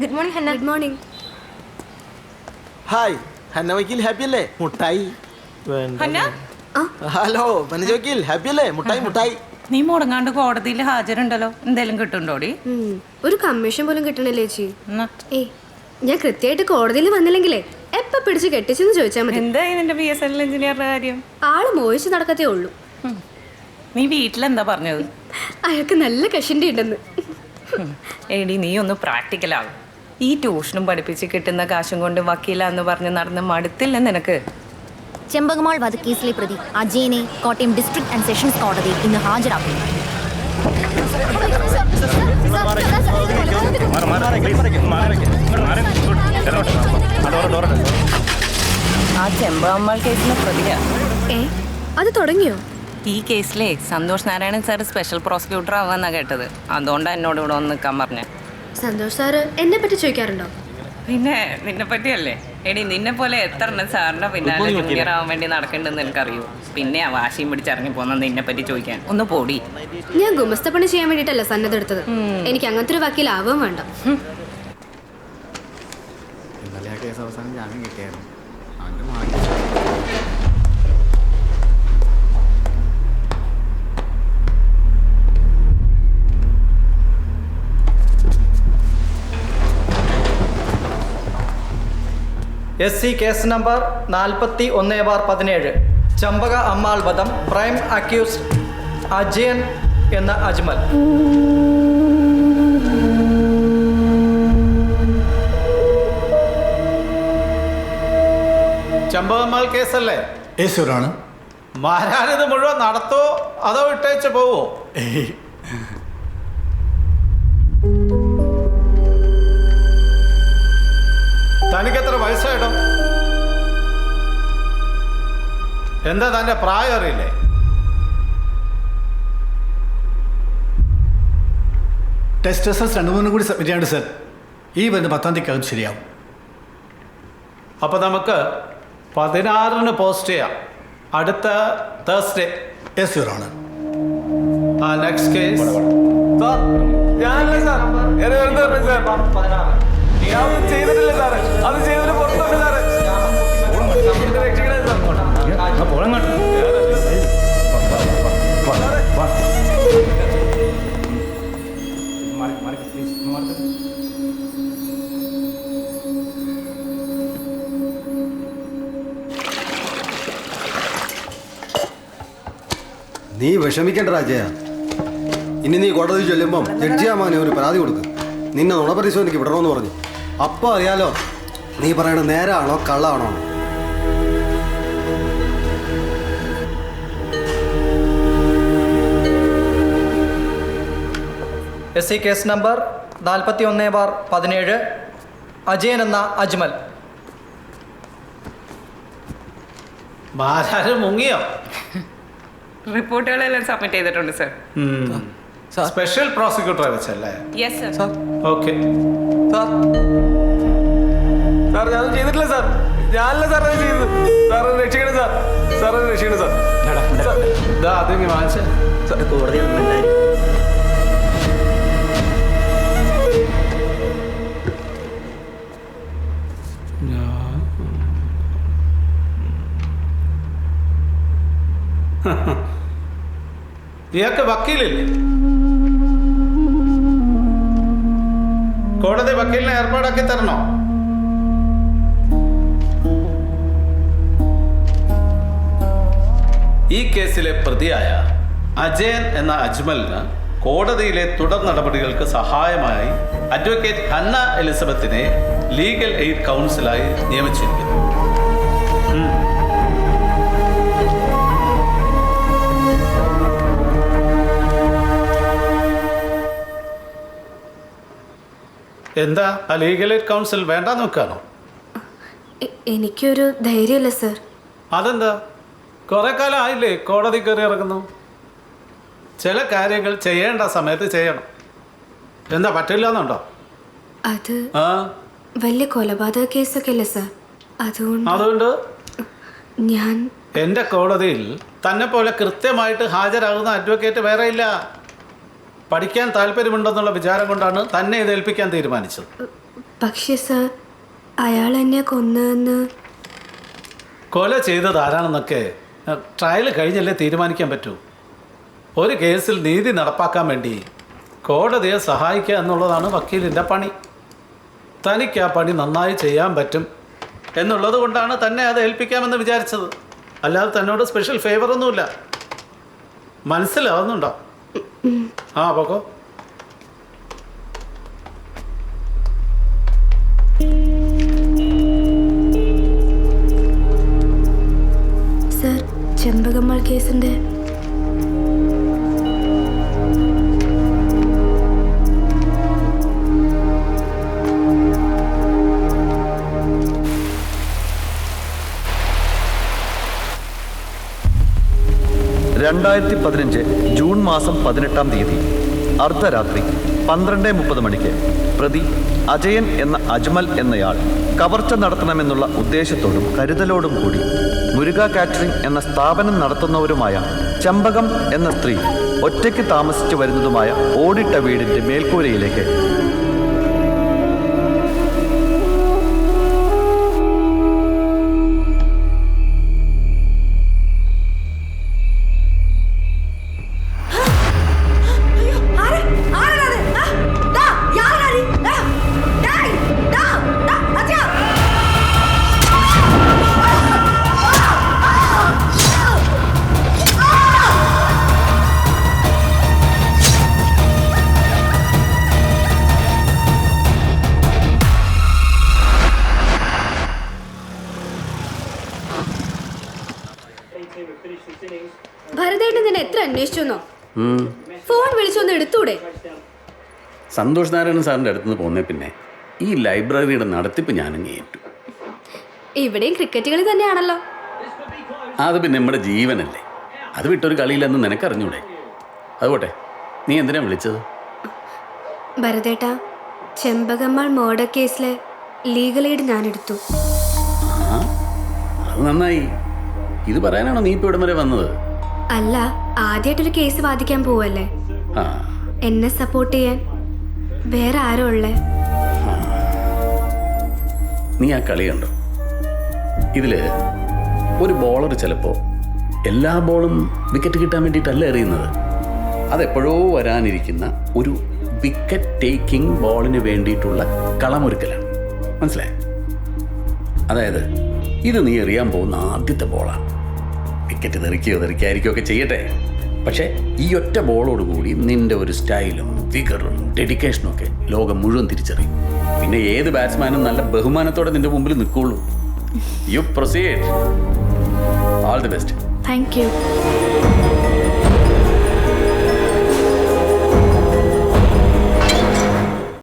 Good morning Hanna. Good morning. Hi Hanna വക്കീൽ happy അല്ലേ? മുട്ടായി ഹലോ മനജ വക്കീൽ ഹാപ്പി അല്ലേ? മുട്ടായി മുട്ടായി. നീ മുടങ്ങാണ്ട് കോടതിയിൽ ഹാജരുണ്ടല്ലോ, എന്തേലും കിട്ടുണ്ടോടി? ഒരു കമ്മീഷൻ പോലും കിട്ടണില്ലേ ചേച്ചി? ഏയ് ഞാൻ കൃത്യമായിട്ട് കോടതിയിൽ വന്നില്ലെങ്കിലേ എപ്പ പിടിച്ച് കെട്ടിച്ചെന്ന് ചോദിച്ചാൽ മതി. എന്തായി നിന്റെ BSNL എഞ്ചിനീയറുടെ കാര്യം? ആള് മോഹിച്ച് നടക്കത്തേ ഉള്ളൂ. നീ വീട്ടിലെന്താ പറഞ്ഞത്? അയാൾക്ക് നല്ല കഷിൻ്റെ ഉണ്ടെന്ന്. എടി നീ ഒന്ന് പ്രാക്ടിക്കലാകും. ഈ ട്യൂഷനും പഠിപ്പിച്ച് കിട്ടുന്ന കാശും കൊണ്ട് വക്കീലാന്ന് പറഞ്ഞ് നടന്ന് മടുത്തില്ല നിനക്ക്? ചെമ്പകമാൾ വധക്കേസിലെ പ്രതി അജയനെ കോട്ടയം ഡിസ്ട്രിക്ട് ആൻഡ് സെഷൻസ് കോടതിയിൽ ഇന്ന് ഹാജരാക്കുന്നു. ആ ചെമ്പകമാൾ കേസിലെ പ്രതിയാ. അത് തുടങ്ങിയോ? ഈ കേസിലെ Santhosh Narayanan sir special prosecutor ആവാന്നാ കേട്ടത്. അതുകൊണ്ടാണ് എന്നോട് ഇവിടെ ഒന്ന് നിൽക്കാൻ പറഞ്ഞത്. സന്തോഷ് സാറ് എന്നെ പറ്റി ചോദിക്കാറുണ്ടോ? പിന്നെ നിന്നെ പറ്റിയല്ലേ? എടി നിന്നെ പോലെ എത്ര എണ്ണം സാറിന്റെ പിന്നാലെ ജൂനിയർ ആവാൻ വേണ്ടി നടക്കണ്ടെന്ന് എനിക്കറിയൂ. പിന്നെ ആ വാശിയും പിടിച്ചിറങ്ങി പോന്ന നിന്നെ പറ്റി ചോദിക്കാൻ. ഒന്ന് പോടി. ഞാൻ ഗുമസ്തപ്പണി ചെയ്യാൻ വേണ്ടിയിട്ടല്ല സന്നദ്ധ എടുത്തത്. എനിക്ക് അങ്ങനത്തെ ഒരു വക്കീലാവാൻ വേണ്ട. SC കേസ് നമ്പർ 41/17 ചമ്പക അമ്മാൾ വധം. പ്രൈം അക്യൂസ്ഡ് അജയൻ എന്ന അജ്മൽ. ചമ്പകമ്മാൾ കേസല്ലേ? യേശുരാണ്. മാരാനിത് മുഴുവൻ നടത്തോ അതോ ഇട്ടേച്ച് പോവോ? തനിക്ക് എത്ര വയസ്സായിടോ? എന്താ തന്റെ പ്രായം അറിയില്ലേ? ടെസ്റ്റ് റിസൾട്ട്സ് 2-3 കൂടി സബ്മിറ്റ് ചെയ്യാണ്ട് സർ. ഈ വരുന്ന 10-ാം തീയതിക്കകം ശരിയാവും. അപ്പൊ നമുക്ക് 16-ന് പോസ്റ്റ് ചെയ്യാം. അടുത്ത തേഴ്സ്ഡേ. യേശുരാണ്. നെക്സ്റ്റ് കേസ് ചെയ്തിട്ടില്ല സാറേ. അത് ചെയ്തിട്ട് പുറത്തുണ്ട് സാറേ. നീ വിഷമിക്കേണ്ട രാജയ. ഇനി നീ കോടതി ചൊല്ലുമ്പം ജഡ്ജിയാമാനെ ഒരു പരാതി കൊടുക്കും. നിന്നെ നുണപരിശോധനയ്ക്ക് വിടണമെന്ന് പറഞ്ഞു. അപ്പോൾ അറിയാലോ നീ പറയണത് നേരാണോ കള്ളാണോ. SC കേസ് നമ്പർ 41/17 അജയൻ എന്ന അജ്മൽ. മാരാര് മുങ്ങിയോ? റിപ്പോർട്ടുകളെല്ലാം സബ്മിറ്റ് ചെയ്തിട്ടുണ്ട് സർ. സ്പെഷ്യൽ പ്രോസിക്യൂട്ടറെ വെച്ചല്ലേ? Yes sir. ഓക്കെ സാർ ഞാൻ ചെയ്തിട്ടില്ല സാർ. ഞാനല്ല സാർ അത് ചെയ്തത്. സാർ രക്ഷിക്കണം സാർ. സാർ രക്ഷിക്കണം സാർ. അതെങ്കിൽ വാങ്ങിച്ച കോടതി ഇയാൾക്ക് വക്കീലില്ലേ? കോടതി വക്കീലിനെ ഏർപ്പാടാക്കി തരണോ? ഈ കേസിലെ പ്രതിയായ അജയൻ എന്ന അജ്മലിന് കോടതിയിലെ തുടർ നടപടികൾക്ക് സഹായമായി അഡ്വക്കേറ്റ് ഹന്ന എലിസബത്തിനെ ലീഗൽ എയ്ഡ് കൗൺസിലായി നിയമിച്ചിരിക്കുന്നു. എന്താ ആ ലീഗൽ എയ്ഡ് കൗൺസിൽ വേണ്ടാന്ന് വെക്കാണോ? എനിക്കൊരു ധൈര്യമില്ല സർ. അതെന്താ? കുറെ കാലം ആയില്ലേ കോടതി കയറി ഇറങ്ങുന്നു. ചില കാര്യങ്ങൾ ചെയ്യേണ്ട സമയത്ത് ചെയ്യണം. എന്താ പറ്റില്ല എന്നുണ്ടോ? അത് വലിയ കൊലപാതക കേസൊക്കെ അല്ലേ സർ? അതുകൊണ്ട് ഞാൻ എൻ്റെ കോടതിയിൽ തന്നെ പോലെ കൃത്യമായിട്ട് ഹാജരാകുന്ന അഡ്വക്കേറ്റ് വേറെ ഇല്ല. പഠിക്കാൻ താല്പര്യമുണ്ടെന്നുള്ള വിചാരം കൊണ്ടാണ് തന്നെ ഇത് ഏൽപ്പിക്കാൻ തീരുമാനിച്ചത്. പക്ഷേ സർ, അയാൾ എന്നെ കൊന്നെന്ന്. കൊല ചെയ്തത് ആരാണെന്നൊക്കെ ട്രയൽ കഴിഞ്ഞല്ലേ തീരുമാനിക്കാൻ പറ്റൂ. ഒരു കേസിൽ നീതി നടപ്പാക്കാൻ വേണ്ടി കോടതിയെ സഹായിക്കുക എന്നുള്ളതാണ് വക്കീലിൻ്റെ പണി. തനിക്ക് ആ പണി നന്നായി ചെയ്യാൻ പറ്റും എന്നുള്ളത് കൊണ്ടാണ് തന്നെ അത് ഏൽപ്പിക്കാമെന്ന് വിചാരിച്ചത്. അല്ലാതെ തന്നോട് സ്പെഷ്യൽ ഫേവറൊന്നുമില്ല. മനസ്സിലാവുന്നുണ്ടോ? ആ പോക്കോ. സർ, ചെമ്പകമ്മാൾ കേസിന്റെ ജൂൺ മാസം 18-ാം തീയതി അർദ്ധരാത്രി 12:30 മണിക്ക് പ്രതി അജയൻ എന്ന അജ്മൽ എന്നയാൾ കവർച്ച നടത്തണമെന്നുള്ള ഉദ്ദേശത്തോടും കരുതലോടും കൂടി മുരുക കാറ്ററിംഗ് എന്ന സ്ഥാപനം നടത്തുന്നവരുമായ ചമ്പകം എന്ന സ്ത്രീ ഒറ്റയ്ക്ക് താമസിച്ചു വരുന്നതുമായ ഓടിട്ട വീടിന്റെ മേൽക്കൂരയിലേക്ക് ഭരതേട്ടൻ നിന്നെ എത്ര അന്വേഷിച്ചെന്നോ? ഫോൺ വിളിച്ചൊന്ന് എടുത്തൂടെ? സന്തോഷ് നാരായണൻ സാറിൻ്റെ അടുത്തുനിന്ന് പോന്നേ പിന്നെ ഈ ലൈബ്രറിയുടെ നടത്തിപ്പ് ഞാനങ്ങ് ഏറ്റു. ഇവിടെയും ക്രിക്കറ്റ് കളി തന്നെയാണല്ലോ. അത് പിന്നെ നമ്മുടെ ജീവനല്ലേ, അത് വിട്ടൊരു കളിയില്ലെന്ന് നിനക്കറിഞ്ഞൂടെ? അതുപോട്ടെ, നീ എന്തിനാ വിളിച്ചത്? ഭരതേട്ടാ, ചെമ്പകമ്മാൾ മർഡർ കേസിലെ ലീഗൽ എയ്ഡ് ഞാൻ എടുത്തു. അത് നന്നായി. ഇത് പറയാനാണോ നീ ഇപ്പോൾ ഇവിടം വരെ വന്നത്? അല്ല, ആദ്യമായിട്ടൊരു കേസ് വാദിക്കാൻ പോവല്ലേ. എന്നെ സപ്പോർട്ട് ചെയ്യാൻ വേറെ ആരോ ഉള്ളേ? നീ ആ കളി കണ്ടോ? ഇതിൽ ഒരു ബോളർ ചിലപ്പോൾ എല്ലാ ബോളും വിക്കറ്റ് കിട്ടാൻ വേണ്ടിയിട്ടല്ല എറിയുന്നത്. അതെപ്പോഴോ വരാനിരിക്കുന്ന ഒരു വിക്കറ്റ് ടേക്കിംഗ് ബോളിന് വേണ്ടിയിട്ടുള്ള കളമൊരുക്കലാണ്. മനസ്സിലായി? അതായത് ഇത് നീ എറിയാൻ പോകുന്ന ആദ്യത്തെ ബോളാണ്. വിക്കറ്റ് തെറിക്കായിരിക്കുകയോ ഒക്കെ ചെയ്യട്ടെ, പക്ഷേ ഈ ഒറ്റ ബോളോടുകൂടി നിന്റെ ഒരു സ്റ്റൈലും ഫിഗറും ഡെഡിക്കേഷനും ഒക്കെ ലോകം മുഴുവൻ തിരിച്ചറിയും. പിന്നെ ഏത് ബാറ്റ്സ്മാനും നല്ല ബഹുമാനത്തോടെ നിന്റെ മുമ്പിൽ നിൽക്കുള്ളൂ. You proceed. All the best. Thank U.